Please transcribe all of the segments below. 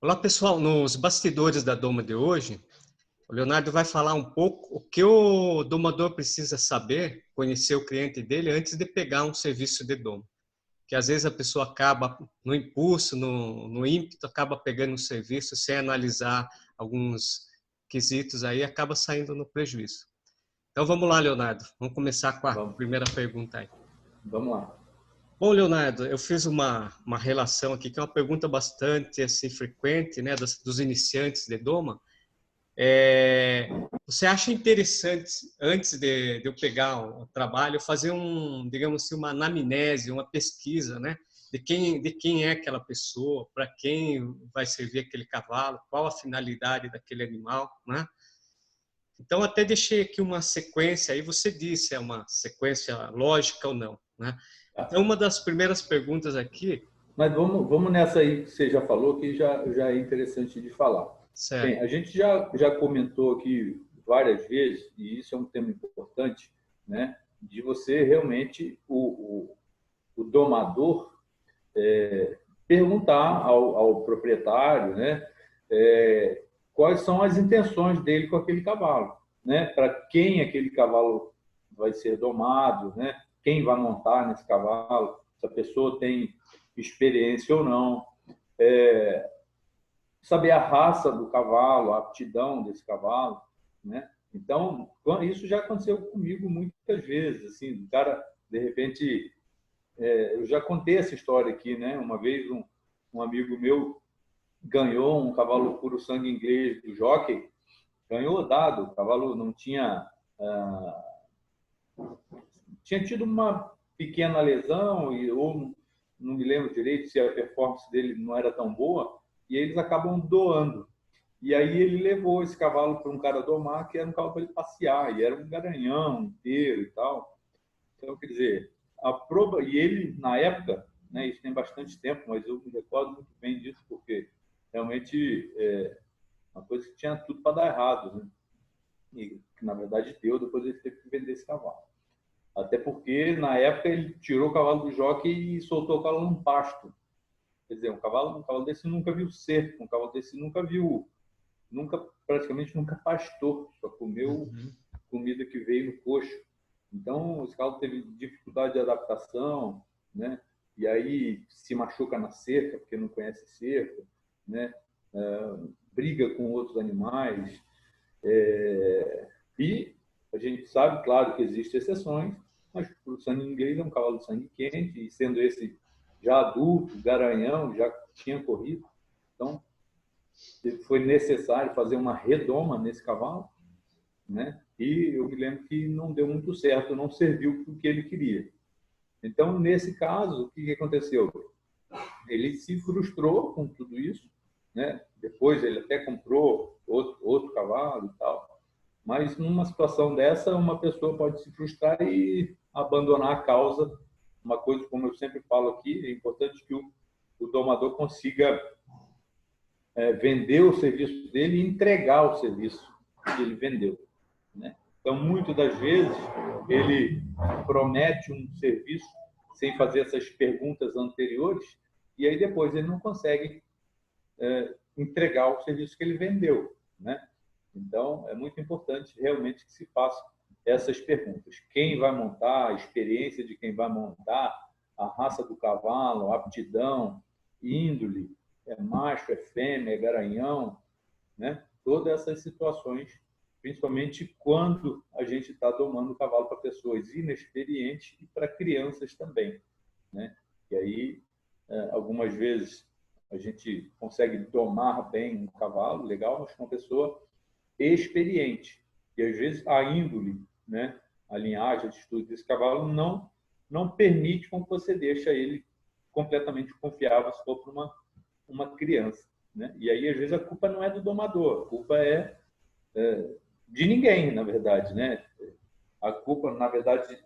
Olá, pessoal. Nos bastidores da Doma de hoje, o Leonardo vai falar um pouco o que o domador precisa saber, conhecer o cliente dele antes de pegar um serviço de doma. Que às vezes a pessoa acaba, no impulso, no ímpeto, acaba pegando um serviço sem analisar alguns quesitos aí, acaba saindo no prejuízo. Então vamos lá, Leonardo. Vamos começar com a Vamos, primeira pergunta aí. vamos lá. Bom, Leonardo, eu fiz uma relação aqui, que é uma pergunta bastante assim, frequente, né, dos iniciantes de doma. Você acha interessante, antes de eu pegar o trabalho, fazer digamos assim, uma anamnese, uma pesquisa, né? De quem é aquela pessoa, para quem vai servir aquele cavalo, qual a finalidade daquele animal, né? Então, até deixei aqui uma sequência, aí você disse se é uma sequência lógica ou não, né? Tá. Então, uma das primeiras perguntas aqui, Mas vamos nessa aí que você já falou, que já é interessante de falar. Bem, certo? a gente já comentou aqui várias vezes, e isso é um tema importante, né? De você realmente, o domador, perguntar ao proprietário, né? Quais são as intenções dele com aquele cavalo, né? Para quem aquele cavalo vai ser domado, né? Quem vai montar nesse cavalo, se a pessoa tem experiência ou não, saber a raça do cavalo, a aptidão desse cavalo, né? Então, isso já aconteceu comigo muitas vezes, assim, o cara, de repente, eu já contei essa história aqui, né? Uma vez um amigo meu ganhou um cavalo puro sangue inglês do jockey, ganhou dado, o cavalo não tinha tinha tido uma pequena lesão ou não me lembro direito se a performance dele não era tão boa, e eles acabam doando. E aí ele levou esse cavalo para um cara domar, que era um cavalo para ele passear, e era um garanhão inteiro e tal. Então, quer dizer, e ele, na época, né, isso tem bastante tempo, mas eu me recordo muito bem disso, porque realmente uma coisa que tinha tudo para dar errado, né? E que, na verdade, deu, depois ele teve que vender esse cavalo. Até porque, na época, ele tirou o cavalo do jockey e soltou o cavalo num pasto. Quer dizer, um cavalo desse nunca viu cerco, um cavalo desse praticamente nunca pastou, só comeu Uhum. comida que veio no coxo. Então, esse cavalo teve dificuldade de adaptação, né? E aí se machuca na cerca, porque não conhece cerca, né? Briga com outros animais. E a gente sabe, claro, que existem exceções, mas o sangue inglês é um cavalo de sangue quente, e sendo esse já adulto, garanhão, já tinha corrido. Então, foi necessário fazer uma redoma nesse cavalo, né? E eu me lembro que não deu muito certo, não serviu para o que ele queria. Então, nesse caso, o que aconteceu? Ele se frustrou com tudo isso, né? Depois ele até comprou outro cavalo e tal. Mas numa situação dessa, uma pessoa pode se frustrar e abandonar a causa. Uma coisa, como eu sempre falo aqui, é importante que o domador consiga vender o serviço dele e entregar o serviço que ele vendeu, né? Então, muitas das vezes, ele promete um serviço sem fazer essas perguntas anteriores e aí depois ele não consegue entregar o serviço que ele vendeu, né? Então, é muito importante realmente que se faça essas perguntas. Quem vai montar, a experiência de quem vai montar, a raça do cavalo, a aptidão, índole, é macho, é fêmea, é garanhão, né? Todas essas situações, principalmente quando a gente está domando o cavalo para pessoas inexperientes e para crianças também, né? E aí, algumas vezes, a gente consegue domar bem um cavalo, legal, mas com uma pessoa experiente. E às vezes a índole, né, a linhagem, a atitude desse cavalo não permite com que você deixe ele completamente confiável se for para uma criança, né? E aí às vezes a culpa não é do domador, a culpa de ninguém, na verdade, né? A culpa, na verdade,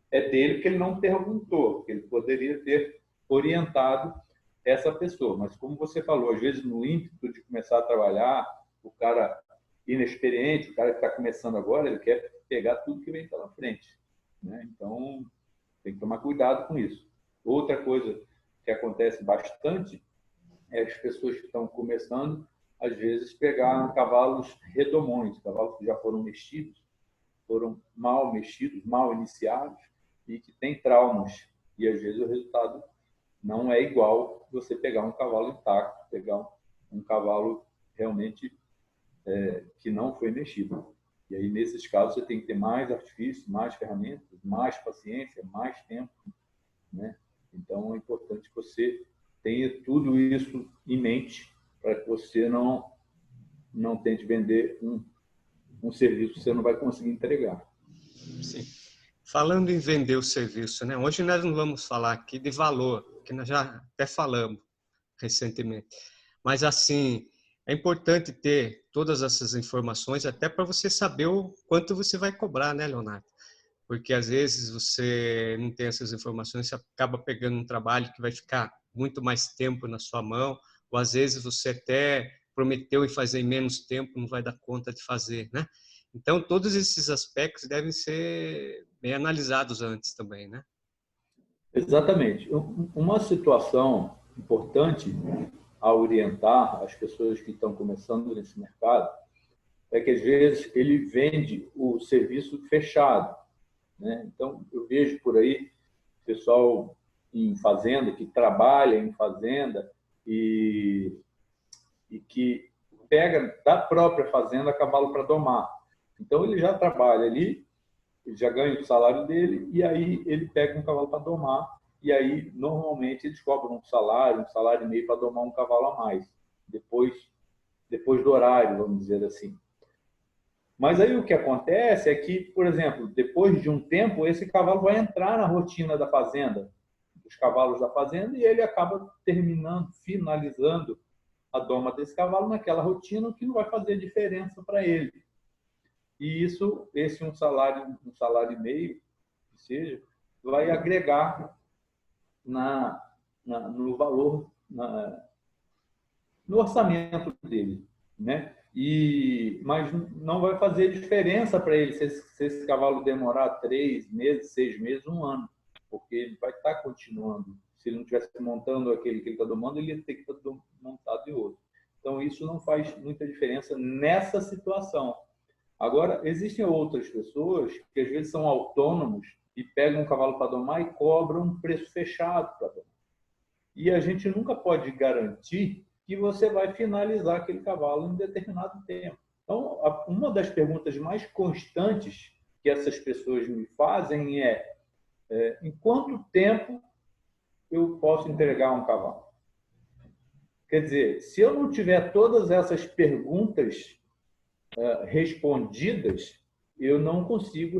é dele porque ele não perguntou, porque ele poderia ter orientado essa pessoa. Mas como você falou, às vezes no ímpeto de começar a trabalhar, o cara inexperiente, o cara que está começando agora, ele quer pegar tudo que vem pela frente, né? Então, tem que tomar cuidado com isso. Outra coisa que acontece bastante as pessoas que estão começando, às vezes, pegar cavalos redomões, cavalos que já foram mexidos, foram mal mexidos, mal iniciados e que têm traumas. E, às vezes, o resultado não é igual você pegar um cavalo intacto, pegar um cavalo realmente que não foi mexido. E aí, nesses casos, você tem que ter mais artifícios, mais ferramentas, mais paciência, mais tempo, né? Então, é importante que você tenha tudo isso em mente para que você não tente vender um serviço que você não vai conseguir entregar. Sim. Falando em vender o serviço, né? Hoje nós não vamos falar aqui de valor, que nós já até falamos recentemente. Mas, assim, é importante ter todas essas informações até para você saber o quanto você vai cobrar, né, Leonardo? Porque, às vezes, você não tem essas informações, você acaba pegando um trabalho que vai ficar muito mais tempo na sua mão, ou, às vezes, você até prometeu e fazer em menos tempo, não vai dar conta de fazer, né? Então, todos esses aspectos devem ser bem analisados antes também, né? Exatamente. Uma situação importante a orientar as pessoas que estão começando nesse mercado é que, às vezes, ele vende o serviço fechado, né? Então, eu vejo por aí pessoal em fazenda, que trabalha em fazenda e que pega da própria fazenda cavalo para domar. Então, ele já trabalha ali, ele já ganha o salário dele, e aí ele pega um cavalo para domar, e aí, normalmente, eles cobram um salário e meio para domar um cavalo a mais, depois do horário, vamos dizer assim. Mas aí o que acontece é que, por exemplo, depois de um tempo, esse cavalo vai entrar na rotina da fazenda, dos cavalos da fazenda, e ele acaba finalizando a doma desse cavalo naquela rotina que não vai fazer diferença para ele. E isso, um salário e meio, que seja, vai agregar no valor, no orçamento dele, né? Mas não vai fazer diferença para ele se esse cavalo demorar 3 meses, 6 meses, 1 ano, porque ele vai estar continuando. Se ele não estivesse montando aquele que ele está domando, ele ia ter que estar montado de outro. Então, isso não faz muita diferença nessa situação. Agora, existem outras pessoas que às vezes são autônomos e pegam um cavalo para domar e cobram um preço fechado para domar. E a gente nunca pode garantir que você vai finalizar aquele cavalo em determinado tempo. Então, uma das perguntas mais constantes que essas pessoas me fazem é em quanto tempo eu posso entregar um cavalo? Quer dizer, se eu não tiver todas essas perguntas respondidas, eu não consigo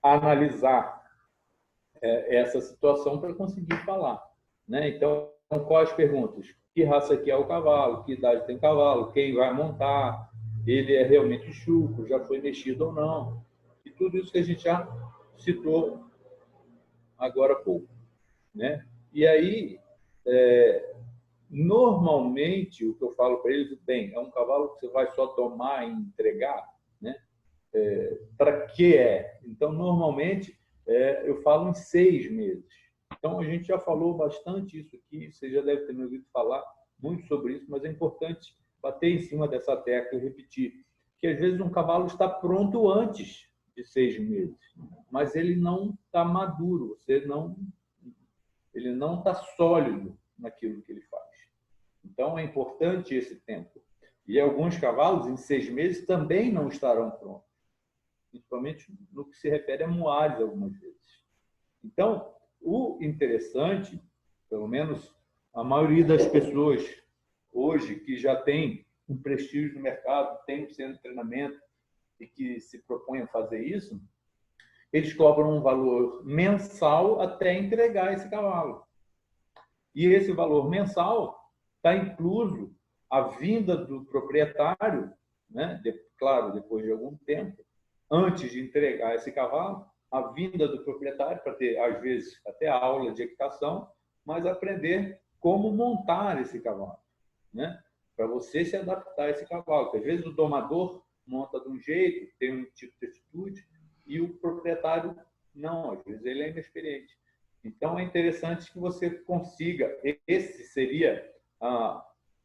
analisar essa situação para conseguir falar, né? Então, quais perguntas? Que raça que é o cavalo? Que idade tem o cavalo? Quem vai montar? Ele é realmente chucro? Já foi mexido ou não? E tudo isso que a gente já citou agora há pouco, né? E aí, normalmente, o que eu falo para eles, bem, é um cavalo que você vai só tomar e entregar, né? Para que é? Então, normalmente, eu falo em 6 meses. Então, a gente já falou bastante isso aqui, você já deve ter me ouvido falar muito sobre isso, mas é importante bater em cima dessa tecla e repetir que, às vezes, um cavalo está pronto antes de 6 meses, mas ele não está maduro, ele não está sólido naquilo que ele faz. Então, é importante esse tempo. E alguns cavalos, em 6 meses, também não estarão prontos, principalmente no que se refere a muares, algumas vezes. Então, o interessante, pelo menos a maioria das pessoas hoje que já tem um prestígio no mercado, tem um centro de treinamento e que se propõem a fazer isso, eles cobram um valor mensal até entregar esse cavalo. E esse valor mensal está incluso a vinda do proprietário, né? Claro, depois de algum tempo, antes de entregar esse cavalo, a vinda do proprietário para ter, às vezes, até a aula de equitação, mas aprender como montar esse cavalo, né? Para você se adaptar a esse cavalo. Porque, às vezes, o domador monta de um jeito, tem um tipo de atitude, e o proprietário não, às vezes ele é inexperiente. Então, é interessante que você consiga, esse seria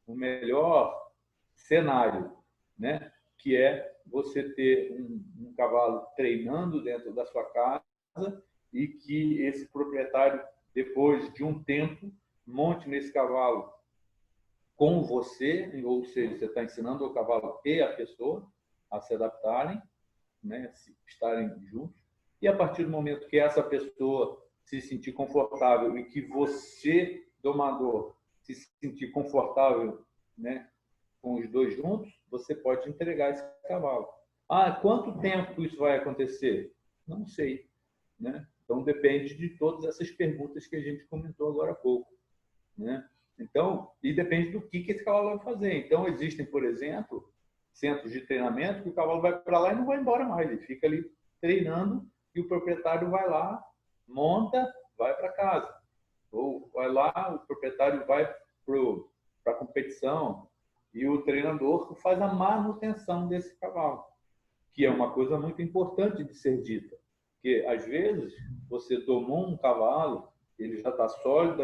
o melhor cenário, né? Que é você ter um cavalo treinando dentro da sua casa e que esse proprietário, depois de um tempo, monte nesse cavalo com você, ou seja, você está ensinando o cavalo e a pessoa a se adaptarem, né? Se estarem juntos. E a partir do momento que essa pessoa se sentir confortável e que você, domador, se sentir confortável, né, com os dois juntos, você pode entregar esse cavalo. Ah, quanto tempo isso vai acontecer? Não sei, né? Então depende de todas essas perguntas que a gente comentou agora há pouco, né? Então, e depende do que esse cavalo vai fazer. Então existem, por exemplo, centros de treinamento que o cavalo vai para lá e não vai embora mais, ele fica ali treinando e o proprietário vai lá, monta, vai para casa. Ou vai lá, o proprietário vai para a competição e o treinador faz a manutenção desse cavalo, que é uma coisa muito importante de ser dita. Porque, às vezes, você domou um cavalo, ele já está sólido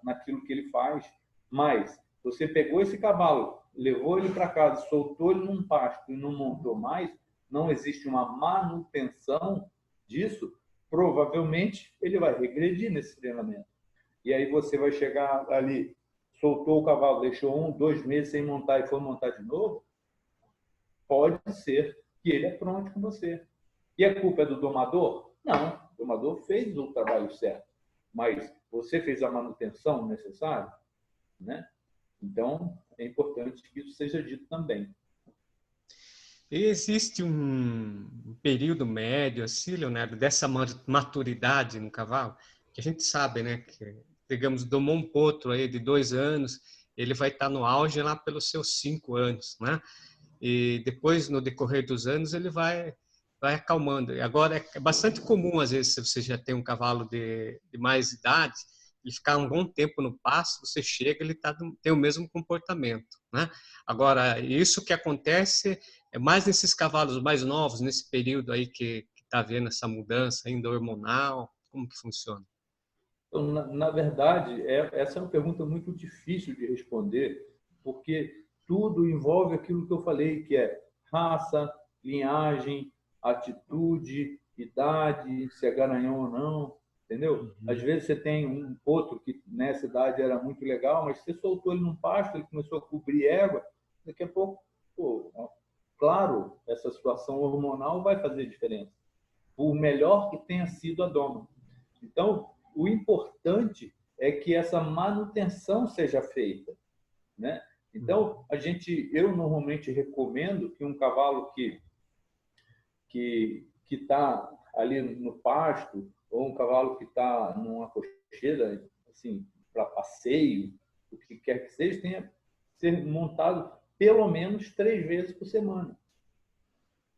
naquilo que ele faz, mas você pegou esse cavalo, levou ele para casa, soltou ele num pasto e não montou mais, não existe uma manutenção disso, provavelmente ele vai regredir nesse treinamento. E aí você vai chegar ali, soltou o cavalo, deixou 1, 2 meses sem montar e foi montar de novo, pode ser que ele apronte com você. E a culpa é do domador? Não, o domador fez o trabalho certo, mas você fez a manutenção necessária, né? Então, é importante que isso seja dito também. Existe um período médio, assim, Leonardo, dessa maturidade no cavalo, que a gente sabe, né, que, digamos, domou um potro aí de 2 anos, ele vai estar no auge lá pelos seus 5 anos, né? E depois, no decorrer dos anos, ele vai acalmando. E agora, é bastante comum, às vezes, se você já tem um cavalo de mais idade, ele ficar um bom tempo no pasto, você chega, ele tem o mesmo comportamento, né? Agora, isso que acontece é mais nesses cavalos mais novos, nesse período aí que está havendo essa mudança ainda hormonal, como que funciona? Então, na verdade, essa é uma pergunta muito difícil de responder, porque tudo envolve aquilo que eu falei, que é raça, linhagem, atitude, idade, se é garanhão ou não, entendeu? Às vezes você tem um outro que nessa idade era muito legal, mas você soltou ele num pasto, ele começou a cobrir égua, daqui a pouco, pô, claro, essa situação hormonal vai fazer diferença. Por melhor que tenha sido a doma. Então, o importante é que essa manutenção seja feita, né? Então, eu normalmente recomendo que um cavalo que está ali no pasto ou um cavalo que está numa cocheira, assim, para passeio, o que quer que seja, tenha que ser montado pelo menos 3 vezes por semana,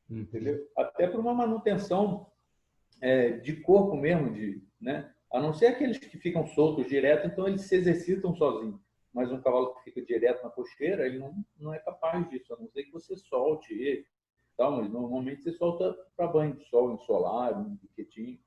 entendeu? Até para uma manutenção de corpo mesmo, né? A não ser aqueles que ficam soltos direto, então eles se exercitam sozinhos. Mas um cavalo que fica direto na cocheira, ele não é capaz disso, a não ser que você solte ele. Tá? Mas normalmente você solta para banho de sol, ensolado, um piquetinho.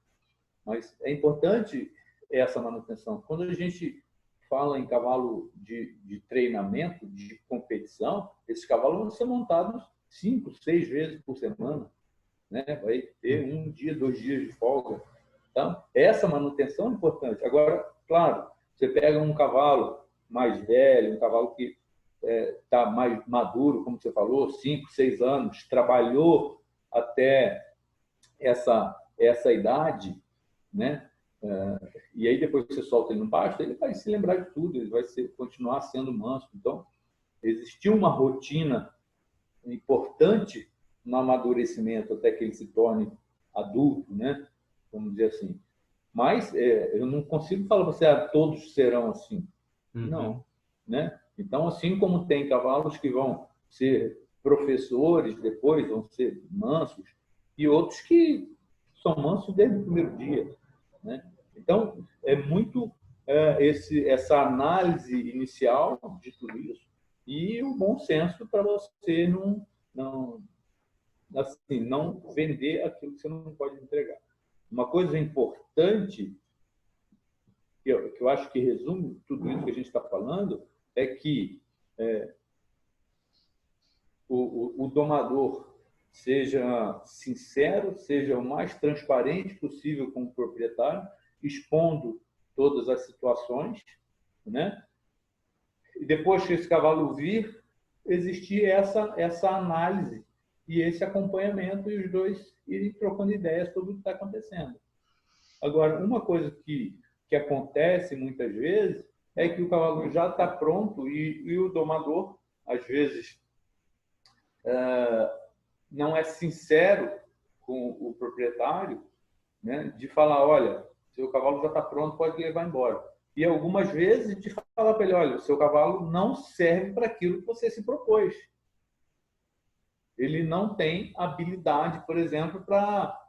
Mas é importante essa manutenção. Quando a gente fala em cavalo de treinamento, de competição, esses cavalos vão ser montados 5, 6 vezes por semana, né? Vai ter 1 dia, 2 dias de folga. Então, essa manutenção é importante. Agora, claro, você pega um cavalo mais velho, um cavalo que está mais maduro, como você falou, 5, 6 anos, trabalhou até essa idade, né? E aí depois que você solta ele no pasto, ele vai se lembrar de tudo, ele vai continuar sendo manso. Então, existiu uma rotina importante no amadurecimento até que ele se torne adulto, né? Vamos dizer assim. Mas eu não consigo falar para você, todos serão assim. Não, né? Então, assim como tem cavalos que vão ser professores depois, vão ser mansos, e outros que são mansos desde o primeiro dia, né? Então, é muito essa análise inicial de tudo isso e o bom senso para você não, assim, não vender aquilo que você não pode entregar. Uma coisa importante que eu acho que resume tudo isso que a gente está falando, é que o domador seja sincero, seja o mais transparente possível com o proprietário, expondo todas as situações, né? E depois que esse cavalo vir, existir essa análise e esse acompanhamento e os dois irem trocando ideias sobre o que está acontecendo. Agora, uma coisa que acontece muitas vezes é que o cavalo já está pronto e o domador, às vezes, não é sincero com o proprietário, né, de falar, olha, seu cavalo já está pronto, pode levar embora. E algumas vezes de falar para ele, olha, o seu cavalo não serve para aquilo que você se propôs. Ele não tem habilidade, por exemplo, para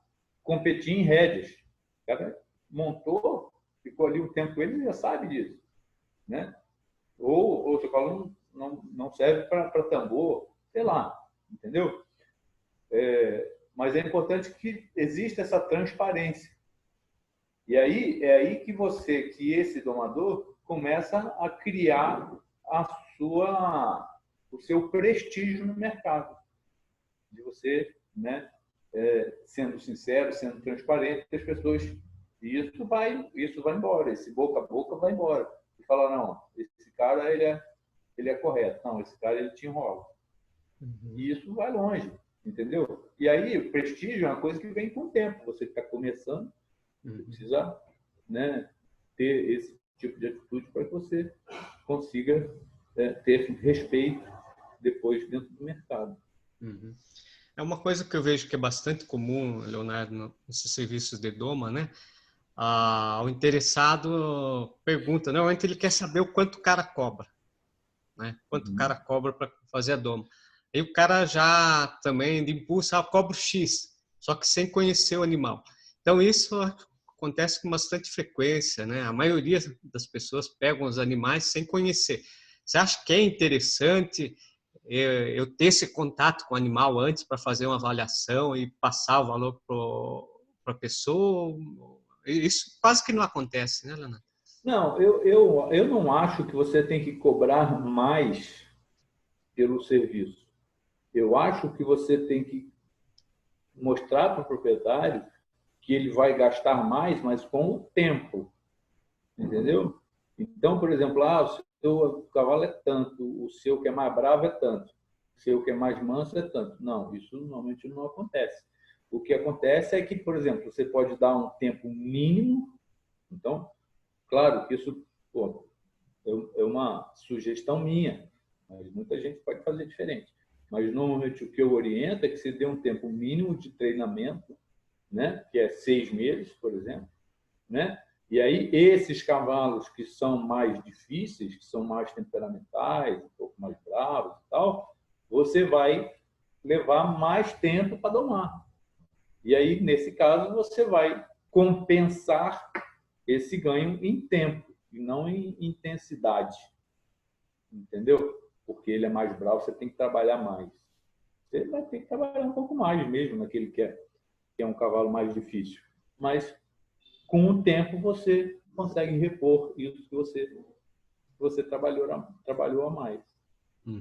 competir em rédeas. O cara montou, ficou ali um tempo com ele, ele já sabe disso, né? Ou o seu cavalo não serve para tambor, sei lá, entendeu? Mas é importante que exista essa transparência. E aí é aí que esse domador começa a criar o seu prestígio no mercado. De você, né, sendo sincero, sendo transparente, as pessoas, isso vai embora, esse boca a boca vai embora. E fala, não, esse cara ele é correto, não, esse cara ele te enrola. E isso vai longe, entendeu? E aí o prestígio é uma coisa que vem com o tempo. Você está começando, você precisa, né, ter esse tipo de atitude para que você consiga ter respeito depois dentro do mercado. É uma coisa que eu vejo que é bastante comum, Leonardo, nesses serviços de doma, né? O interessado pergunta, normalmente ele quer saber o quanto o cara cobra, né? Quanto o cara cobra para fazer a doma. E o cara já também de impulso, cobra X, só que sem conhecer o animal. Então isso acontece com bastante frequência, né? A maioria das pessoas pegam os animais sem conhecer. Você acha que é interessante eu ter esse contato com o animal antes para fazer uma avaliação e passar o valor para a pessoa? Isso quase que não acontece, né, Leonardo? Não, eu não acho que você tem que cobrar mais pelo serviço. Eu acho que você tem que mostrar para o proprietário que ele vai gastar mais, mas com o tempo. Entendeu? Então, por exemplo, o seu cavalo é tanto, o seu que é mais bravo é tanto, o seu que é mais manso é tanto. Não, isso normalmente não acontece. O que acontece é que, por exemplo, você pode dar um tempo mínimo. Então, claro que isso é uma sugestão minha, mas muita gente pode fazer diferente. Mas, normalmente, o que eu oriento é que você dê um tempo mínimo de treinamento, né? Que é 6 meses, por exemplo, né? E aí, esses cavalos que são mais difíceis, que são mais temperamentais, um pouco mais bravos e tal, você vai levar mais tempo para domar. E aí, nesse caso, você vai compensar esse ganho em tempo e não em intensidade. Entendeu? Porque ele é mais bravo, você tem que trabalhar mais. Você vai ter que trabalhar um pouco mais mesmo naquele que é um cavalo mais difícil. Mas com o tempo você consegue repor isso que você trabalhou a mais.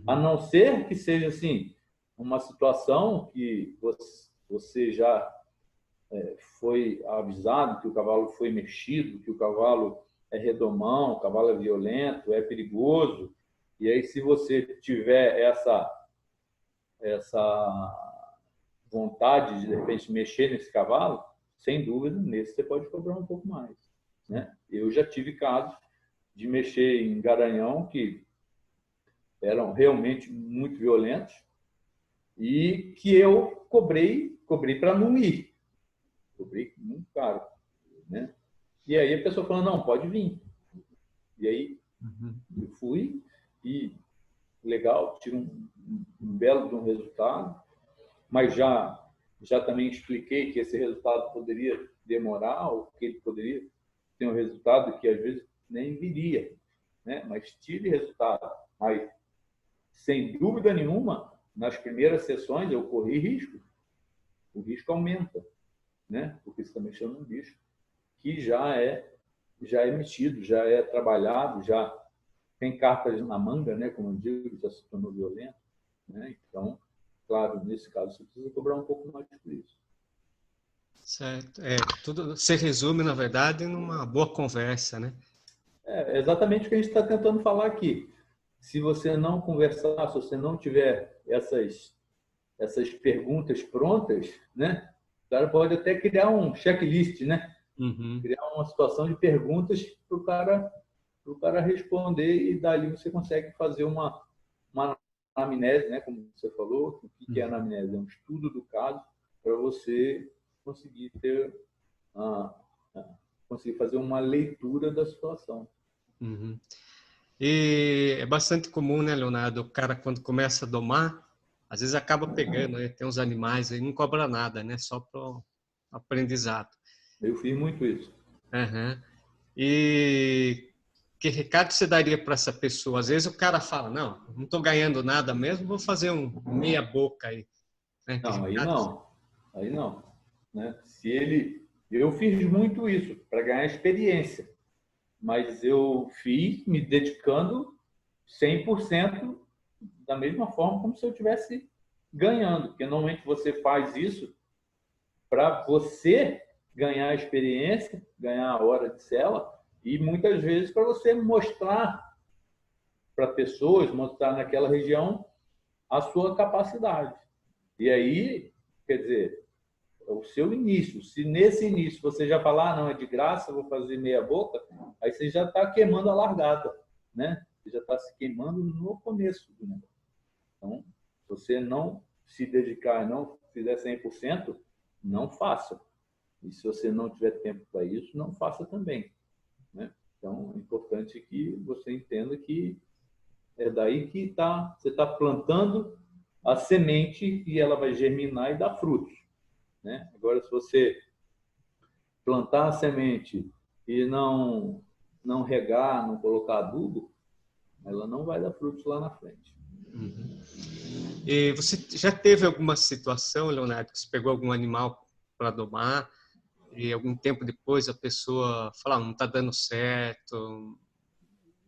A não ser que seja assim, uma situação que você já foi avisado que o cavalo foi mexido, que o cavalo é redomão, o cavalo é violento, é perigoso. E aí, se você tiver essa vontade de repente mexer nesse cavalo, sem dúvida, nesse você pode cobrar um pouco mais, né? Eu já tive casos de mexer em garanhão que eram realmente muito violentos e que eu cobrei para não ir. Cobrei muito caro, né? E aí a pessoa falou, não, pode vir. E aí eu fui e legal, tive um belo de um resultado, mas já também expliquei que esse resultado poderia demorar, ou que ele poderia ter um resultado que às vezes nem viria, né? Mas tive resultado. Mas, sem dúvida nenhuma, nas primeiras sessões eu corri risco. O risco aumenta, né? Porque você está mexendo num bicho que já é já é mexido, já é trabalhado, já tem cartas na manga, né, como eu digo, já se tornou violento, né? Então, claro, nesse caso, você precisa cobrar um pouco mais por isso. Certo. Tudo se resume, na verdade, numa boa conversa, né? É exatamente o que a gente está tentando falar aqui. Se você não conversar, se você não tiver essas perguntas prontas, né? O cara pode até criar um checklist, né? Uhum. Criar uma situação de perguntas para o cara responder e dali você consegue fazer uma anamnese, né? Como você falou, o que é anamnese? É um estudo do caso para você conseguir ter a, conseguir fazer uma leitura da situação. Uhum. E é bastante comum, né, Leonardo? O cara, quando começa a domar, às vezes acaba pegando, né? Tem uns animais aí, não cobra nada, né? Só para o aprendizado. Eu fiz muito isso. Uhum. E que recado você daria para essa pessoa? Às vezes o cara fala, não estou ganhando nada mesmo, vou fazer um meia boca aí. Né? Que Não, recado... aí não, né? Se ele, eu fiz muito isso para ganhar experiência, mas eu fiz me dedicando 100% da mesma forma como se eu tivesse ganhando, porque normalmente você faz isso para você ganhar experiência, ganhar a hora de cela e muitas vezes para você mostrar para pessoas, mostrar naquela região a sua capacidade. E aí, quer dizer, o seu início. Se nesse início você já falar, não, é de graça, vou fazer meia boca, aí você já está queimando a largada, né? Você já está se queimando no começo do negócio. Então, se você não se dedicar e não fizer 100%, não faça. E se você não tiver tempo para isso, não faça também, né? Então, é importante que você entenda que é daí que você está plantando a semente e ela vai germinar e dar frutos, né? Agora, se você plantar a semente e não regar, não colocar adubo, ela não vai dar frutos lá na frente. Uhum. E você já teve alguma situação, Leonardo, que você pegou algum animal para domar e algum tempo depois a pessoa falou, não está dando certo,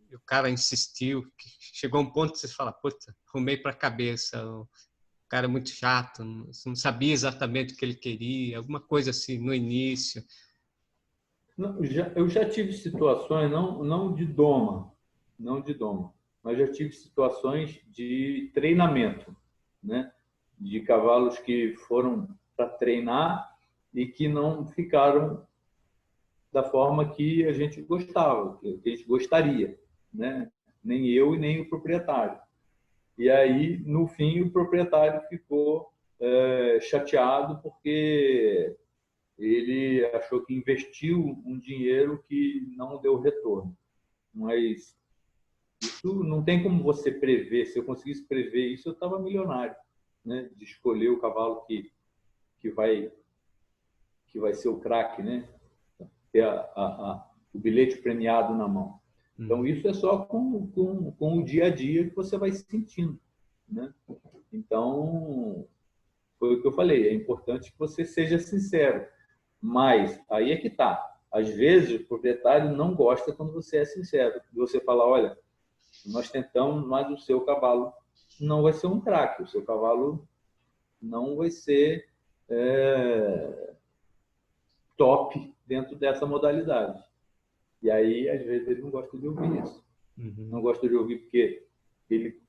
e o cara insistiu, que chegou a um ponto que você fala, puta, arrumei para a cabeça, o cara é muito chato, não sabia exatamente o que ele queria, alguma coisa assim no início. Não, eu já tive situações, não de doma, não de doma, mas já tive situações de treinamento, né? De cavalos que foram para treinar e que não ficaram da forma que a gente gostava, que a gente gostaria, né? Nem eu e nem o proprietário. E aí, no fim, o proprietário ficou chateado porque ele achou que investiu um dinheiro que não deu retorno. Mas isso não tem como você prever. Se eu conseguisse prever isso, eu estava milionário, né? De escolher o cavalo que vai que vai ser o craque, né? Ter o bilhete premiado na mão. Então, isso é só com o dia a dia que você vai sentindo, né? Então, foi o que eu falei, é importante que você seja sincero. Mas aí é que tá. Às vezes o proprietário não gosta quando você é sincero. Você fala, olha, nós tentamos, mas o seu cavalo não vai ser um craque, o seu cavalo não vai ser top dentro dessa modalidade. E aí, às vezes, ele não gosta de ouvir isso. Uhum. Não gosta de ouvir porque ele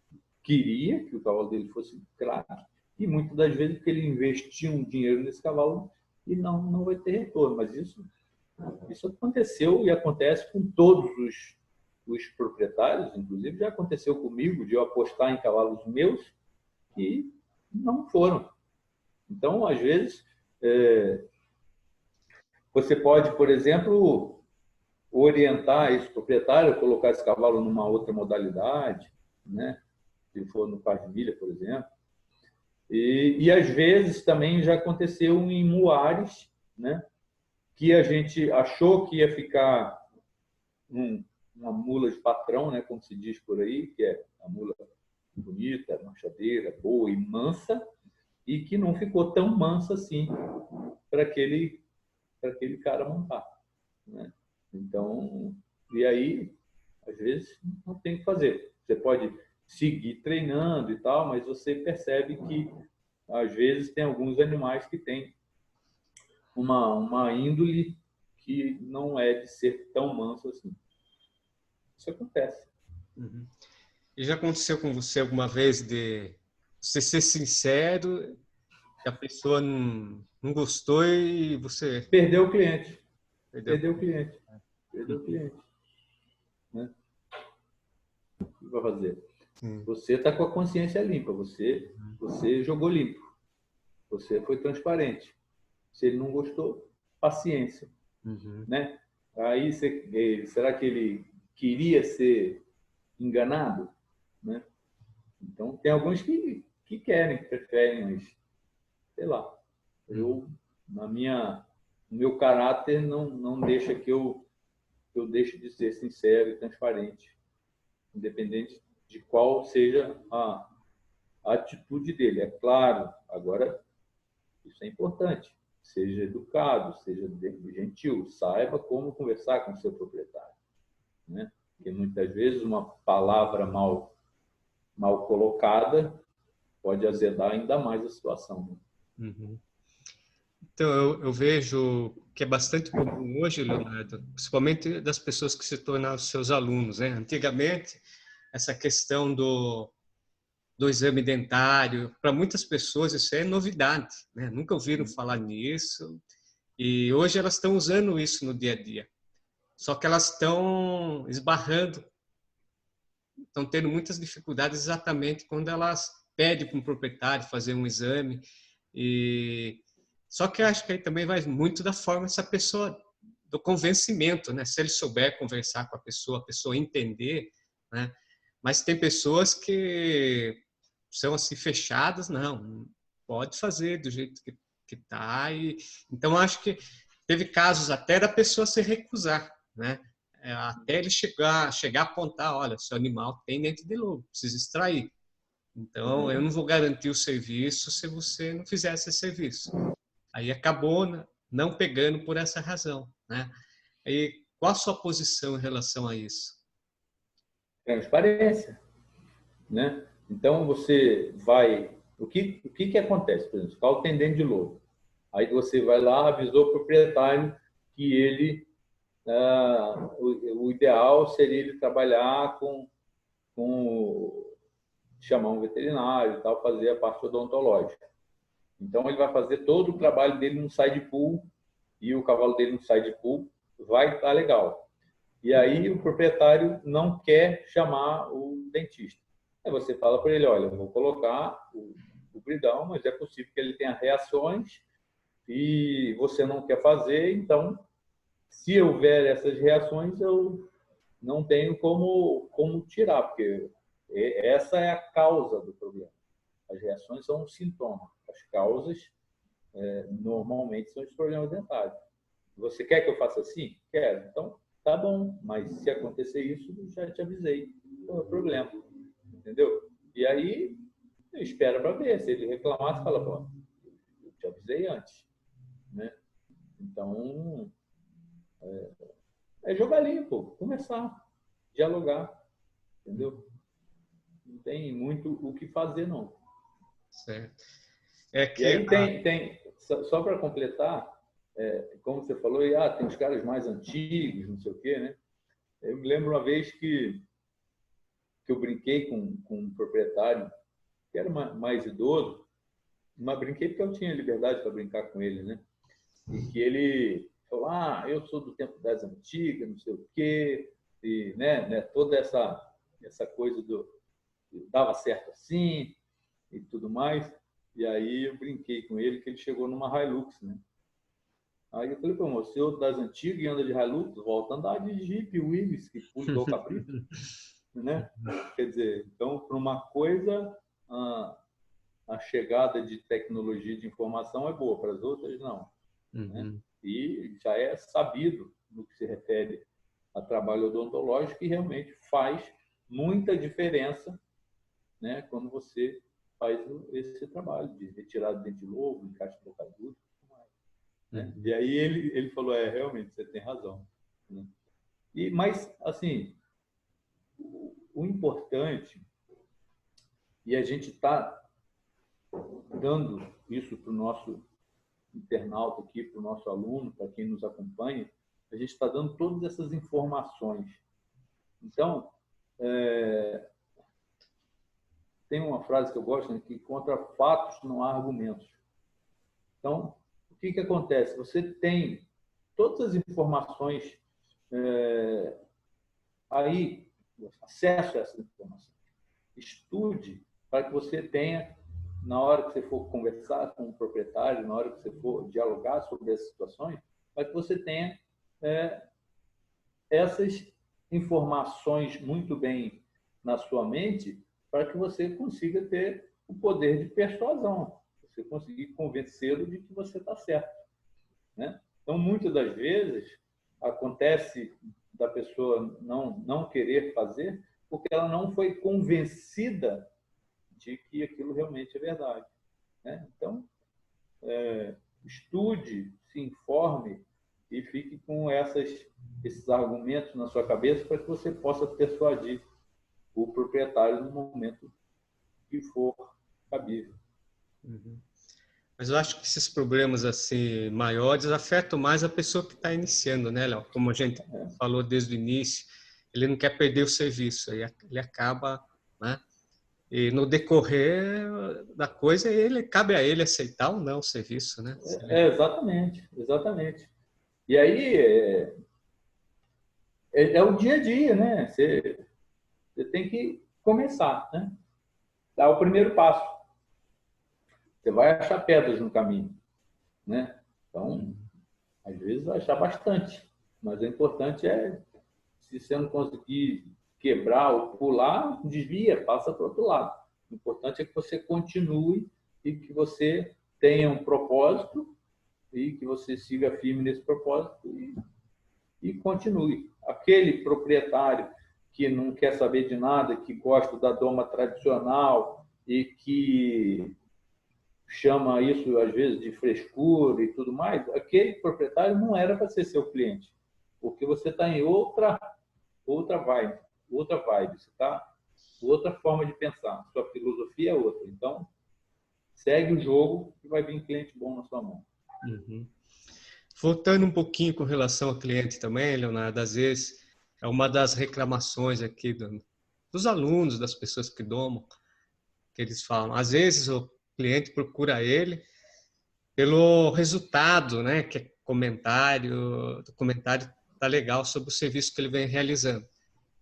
queria que o cavalo dele fosse craque e muitas das vezes porque ele investiu um dinheiro nesse cavalo e não vai ter retorno. Mas isso aconteceu e acontece com todos os proprietários, inclusive já aconteceu comigo de eu apostar em cavalos meus e não foram. Então, às vezes, você pode, por exemplo, orientar esse proprietário, colocar esse cavalo numa outra modalidade, né? Se for no par de milha, por exemplo. E às vezes também já aconteceu em muares, né? Que a gente achou que ia ficar uma mula de patrão, né? Como se diz por aí, que é a mula bonita, manchadeira, boa e mansa, e que não ficou tão mansa assim para aquele cara montar, né? Então, e aí, às vezes, não tem o que fazer. Você pode seguir treinando e tal, mas você percebe que, às vezes, tem alguns animais que têm uma índole que não é de ser tão manso assim. Isso acontece. Uhum. E já aconteceu com você alguma vez de você ser sincero, que a pessoa não gostou e você Perdeu o cliente. perdeu? Perdeu o cliente. Perdeu o cliente. Né? O que vai fazer? Sim. Você está com a consciência limpa. Você jogou limpo. Você foi transparente. Se ele não gostou, paciência. Uhum. Né? Aí, será que ele queria ser enganado? Né? Então, tem alguns que querem, que preferem, mas, sei lá, Uhum. eu, no meu caráter, não deixa que eu deixe de ser sincero e transparente, independente de qual seja a atitude dele. É claro, agora, isso é importante. Seja educado, seja gentil, saiba como conversar com o seu proprietário. Né? Porque muitas vezes uma palavra mal colocada pode azedar ainda mais a situação. Né? Uhum. Então, eu vejo que é bastante comum hoje, Leonardo, principalmente das pessoas que se tornaram seus alunos, né? Antigamente, essa questão do exame dentário, para muitas pessoas isso é novidade, né? Nunca ouviram falar nisso e hoje elas estão usando isso no dia a dia. Só que elas estão esbarrando, estão tendo muitas dificuldades exatamente quando elas pedem para um proprietário fazer um exame e só que eu acho que aí também vai muito da forma essa pessoa do convencimento, né? Se ele souber conversar com a pessoa entender, né? Mas tem pessoas que são assim fechadas, não, pode fazer do jeito que tá e então acho que teve casos até da pessoa se recusar, né? Até ele chegar a apontar, olha, seu animal tem dente de lobo, precisa extrair. Então eu não vou garantir o serviço se você não fizer esse serviço. Aí acabou não pegando por essa razão, né? E qual a sua posição em relação a isso? Transparência. Né? Então, você vai... O que acontece? Por exemplo, ficar o tendente de lobo. Aí você vai lá, avisou o proprietário que ele... o ideal seria ele trabalhar chamar um veterinário e tal, fazer a parte odontológica. Então, ele vai fazer todo o trabalho dele no side pool e o cavalo dele no side pool vai estar legal. E aí o proprietário não quer chamar o dentista. Aí você fala para ele, olha, eu vou colocar o bridão, mas é possível que ele tenha reações e você não quer fazer, então, se houver essas reações, eu não tenho como tirar, porque essa é a causa do problema. As reações são um sintoma. As causas, normalmente, são os problemas dentários. Você quer que eu faça assim? Quero. Então, tá bom. Mas se acontecer isso, eu já te avisei. Não é problema. Entendeu? E aí, espera para ver. Se ele reclamar, você fala, pô, eu te avisei antes. Né? Então, é jogar limpo, conversar, dialogar. Entendeu? Não tem muito o que fazer, não. Certo. É E que aí só para completar, como você falou, tem os caras mais antigos, não sei o quê, né? Eu me lembro uma vez que eu brinquei com um proprietário que era mais idoso, mas brinquei porque eu tinha liberdade para brincar com ele, né? E que ele falou, eu sou do tempo das antigas, não sei o quê, e né toda essa coisa dava certo assim e tudo mais. E aí eu brinquei com ele que ele chegou numa Hilux, né? Aí eu falei, pô, o senhor das antigas e anda de Hilux, volta a andar de Jeep Willys, que pula igual cabrito, né? Quer dizer, então, para uma coisa, a chegada de tecnologia de informação é boa, para as outras, não. Né? uhum, E já é sabido, no que se refere a trabalho odontológico, que realmente faz muita diferença, né, quando você faz esse trabalho de retirada de dente de lobo, encaixe de bocadura. Né? uhum. E aí ele falou, realmente, você tem razão. Né? Mas, assim, o importante, e a gente está dando isso para o nosso internauta aqui, para o nosso aluno, para quem nos acompanha, a gente está dando todas essas informações. Então, tem uma frase que eu gosto, né, que contra fatos não há argumentos. Então, o que acontece? Você tem todas as informações aí, acesso a essas informações. Estude para que você tenha, na hora que você for conversar com o proprietário, na hora que você for dialogar sobre essas situações, para que você tenha essas informações muito bem na sua mente, para que você consiga ter o poder de persuasão, você conseguir convencê-lo de que você está certo, né? Então, muitas das vezes, acontece da pessoa não querer fazer porque ela não foi convencida de que aquilo realmente é verdade, né? Então, estude, se informe e fique com esses argumentos na sua cabeça para que você possa persuadir o proprietário no momento que for cabível. Uhum. Mas eu acho que esses problemas assim maiores afetam mais a pessoa que está iniciando, né, Léo? Como a gente falou desde o início, ele não quer perder o serviço, aí ele acaba, né? E no decorrer da coisa, cabe a ele aceitar ou não o serviço, né? Exatamente, exatamente. E aí é o dia a dia, né? Você tem que começar, né? Dar o primeiro passo. Você vai achar pedras no caminho, né? Então, às vezes vai achar bastante, mas o importante é, se você não conseguir quebrar ou pular, desvia, passa para o outro lado. O importante é que você continue e que você tenha um propósito e que você siga firme nesse propósito e continue. Aquele proprietário que não quer saber de nada, que gosta da doma tradicional e que chama isso, às vezes, de frescura e tudo mais, aquele proprietário não era para ser seu cliente, porque você está em outra vibe, você está outra forma de pensar, sua filosofia é outra. Então, segue o jogo e vai vir cliente bom na sua mão. Uhum. Voltando um pouquinho com relação ao cliente também, Leonardo, às vezes é uma das reclamações aqui dos alunos, das pessoas que domam, que eles falam. Às vezes o cliente procura ele pelo resultado, né? Que é o comentário tá legal sobre o serviço que ele vem realizando.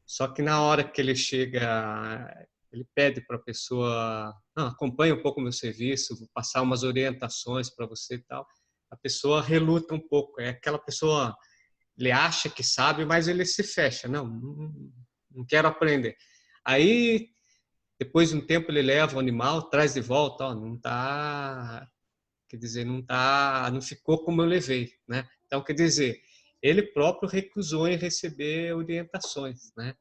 Só que na hora que ele chega, ele pede para a pessoa, acompanha um pouco o meu serviço, vou passar umas orientações para você e tal. A pessoa reluta um pouco. É aquela pessoa, ele acha que sabe, mas ele se fecha. Não quero aprender. Aí, depois de um tempo, ele leva o animal, traz de volta, não está, quer dizer, não ficou como eu levei, né? Então, quer dizer, ele próprio recusou em receber orientações, né?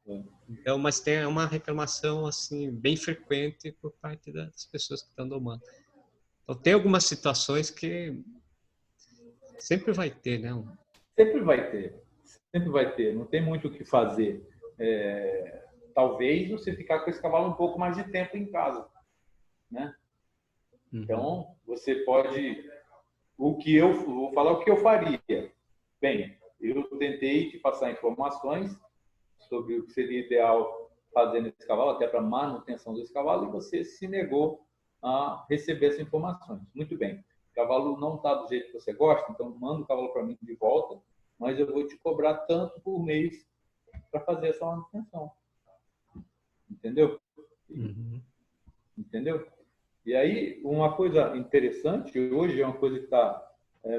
Então, mas tem uma reclamação assim bem frequente por parte das pessoas que estão domando. Então, tem algumas situações que sempre vai ter, né? Sempre vai ter, não tem muito o que fazer. Talvez você ficar com esse cavalo um pouco mais de tempo em casa, né? Então, você pode... vou falar o que eu faria. Bem, eu tentei te passar informações sobre o que seria ideal fazer nesse cavalo, até para manutenção desse cavalo, e você se negou a receber essas informações. Muito bem. O cavalo não está do jeito que você gosta, então manda o cavalo para mim de volta, mas eu vou te cobrar tanto por mês para fazer essa manutenção. Entendeu? Entendeu? E aí, uma coisa interessante, hoje é uma coisa que está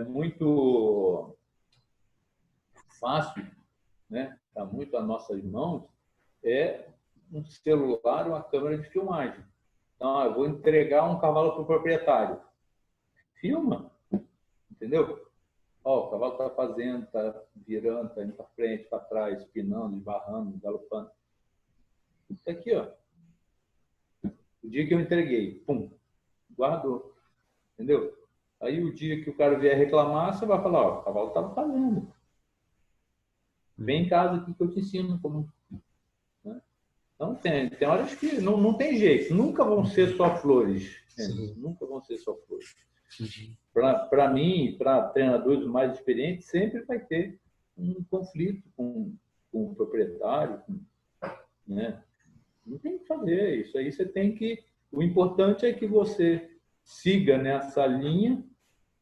muito fácil, né? Está muito às nossas mãos, é um celular, uma câmera de filmagem. Então, eu vou entregar um cavalo para o proprietário. Filma, entendeu? O cavalo está fazendo, está virando, está indo para frente, para trás, pinando, esbarrando, galopando. Isso aqui, ó. O dia que eu entreguei, pum, guardou. Entendeu? Aí o dia que o cara vier reclamar, você vai falar, o cavalo estava fazendo. Vem em casa aqui que eu te ensino como... Né? Então, tem horas que não tem jeito. Nunca vão ser só flores. Nunca vão ser só flores. Para mim, para treinadores mais experientes, sempre vai ter um conflito com o proprietário. Né? Não tem o que fazer. Isso aí você tem que... O importante é que você siga nessa linha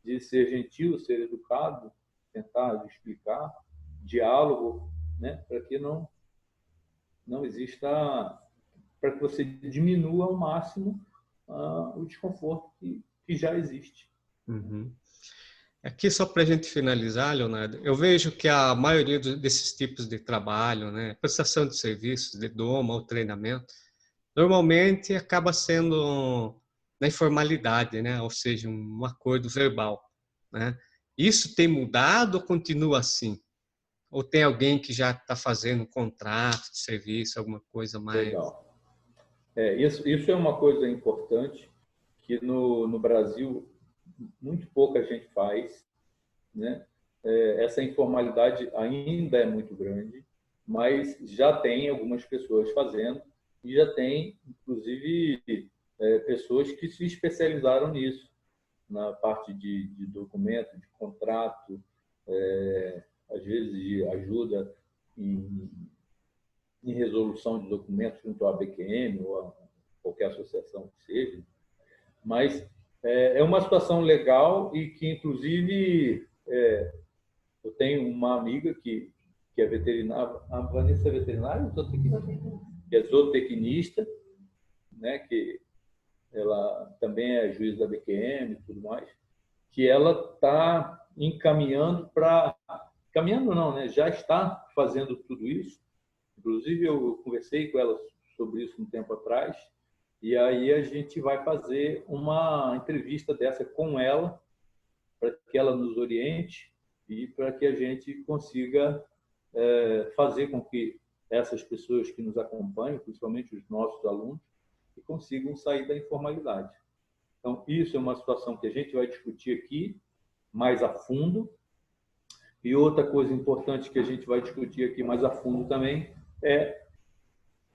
de ser gentil, ser educado, tentar explicar, diálogo, né? Para que não exista, para que você diminua ao máximo o desconforto que já existe. Uhum. Aqui, só para a gente finalizar, Leonardo, eu vejo que a maioria desses tipos de trabalho, né, prestação de serviços, de doma ou treinamento, normalmente acaba sendo na informalidade, né, ou seja, um acordo verbal, né? Isso tem mudado ou continua assim? Ou tem alguém que já está fazendo um contrato de serviço, alguma coisa mais... Legal. Isso é uma coisa importante que no Brasil muito pouca gente faz, né? Essa informalidade ainda é muito grande, mas já tem algumas pessoas fazendo e já tem, inclusive, pessoas que se especializaram nisso, na parte de documento, de contrato, às vezes de ajuda em resolução de documentos junto à ABQM ou a qualquer associação que seja. Mas é uma situação legal e que, inclusive, eu tenho uma amiga que é veterinária, a Vanessa é veterinária ou zootecnista? Que é zootecnista, né? Que ela também é juiz da BQM e tudo mais, que ela está encaminhando para... Caminhando não, né? Já está fazendo tudo isso. Inclusive, eu conversei com ela sobre isso um tempo atrás, e aí a gente vai fazer uma entrevista dessa com ela, para que ela nos oriente e para que a gente consiga fazer com que essas pessoas que nos acompanham, principalmente os nossos alunos, que consigam sair da informalidade. Então, isso é uma situação que a gente vai discutir aqui mais a fundo. E outra coisa importante que a gente vai discutir aqui mais a fundo também é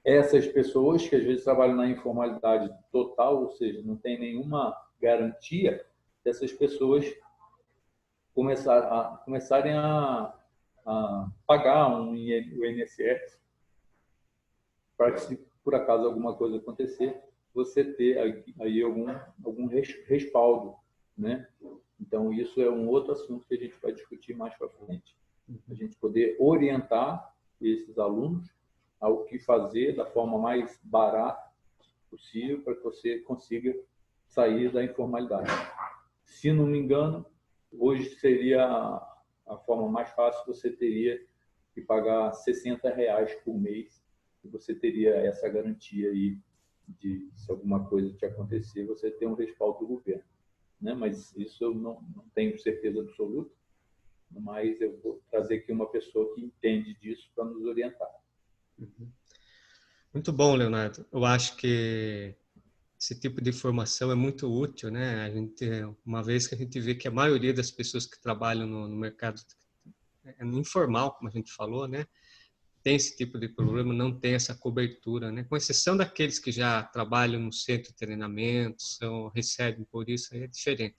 essas pessoas que às vezes trabalham na informalidade total, ou seja, não tem nenhuma garantia dessas pessoas começarem a pagar o INSS, para que, se por acaso alguma coisa acontecer, você ter aí algum respaldo, né? Então, isso é um outro assunto que a gente vai discutir mais para frente. A gente poder orientar esses alunos ao que fazer da forma mais barata possível para que você consiga sair da informalidade. Se não me engano, hoje seria a forma mais fácil, você teria que pagar R$60 por mês e você teria essa garantia aí de, se alguma coisa te acontecer, você ter um respaldo do governo. Né? Mas isso eu não tenho certeza absoluta, mas eu vou trazer aqui uma pessoa que entende disso para nos orientar. Muito bom, Leonardo. Eu acho que esse tipo de informação é muito útil, né? A gente, uma vez que a gente vê que a maioria das pessoas que trabalham no mercado informal, como a gente falou, né, tem esse tipo de problema, não tem essa cobertura, né? Com exceção daqueles que já trabalham no centro de treinamento, recebem por isso, aí é diferente.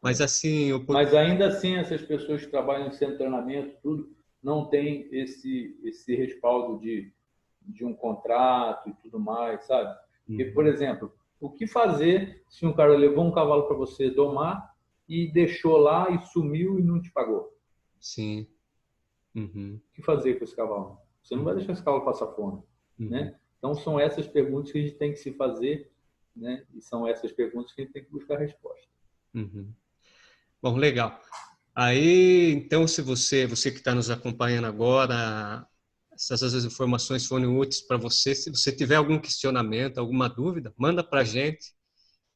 Mas assim, mas ainda assim essas pessoas que trabalham em centro de treinamento, tudo, não tem esse respaldo de um contrato e tudo mais, sabe? Porque, por exemplo, o que fazer se um cara levou um cavalo para você domar e deixou lá e sumiu e não te pagou? Sim. O que fazer com esse cavalo? Você não vai deixar esse cavalo passar fome, né? Então, são essas perguntas que a gente tem que se fazer, né? E são essas perguntas que a gente tem que buscar resposta. Bom, legal. Aí, então, se você que está nos acompanhando agora, essas informações forem úteis para você, se você tiver algum questionamento, alguma dúvida, manda para a gente,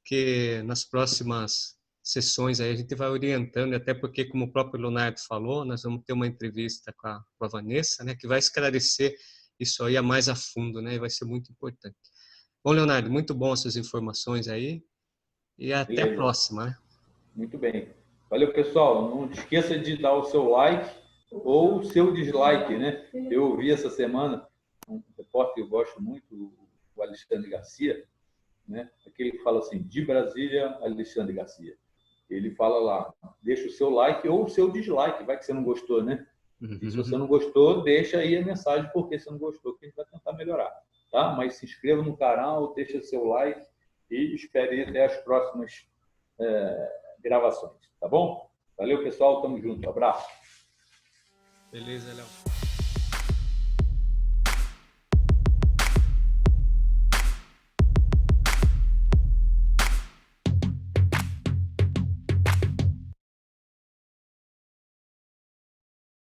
que nas próximas sessões aí a gente vai orientando, até porque, como o próprio Leonardo falou, nós vamos ter uma entrevista com a Vanessa, né, que vai esclarecer isso aí mais a fundo, né, e vai ser muito importante. Bom, Leonardo, muito bom essas informações aí, e até a próxima, né? Muito bem. Valeu, pessoal. Não esqueça de dar o seu like, ou o seu dislike, né? Eu ouvi essa semana um repórter que eu gosto muito, o Alexandre Garcia, né? Aquele que fala assim, de Brasília, Alexandre Garcia. Ele fala lá, deixa o seu like ou o seu dislike, vai que você não gostou, né? E se você não gostou, deixa aí a mensagem porque você não gostou, que a gente vai tentar melhorar, tá? Mas se inscreva no canal, deixa seu like e espere até as próximas gravações, tá bom? Valeu, pessoal, tamo junto, abraço. Beleza, Léo.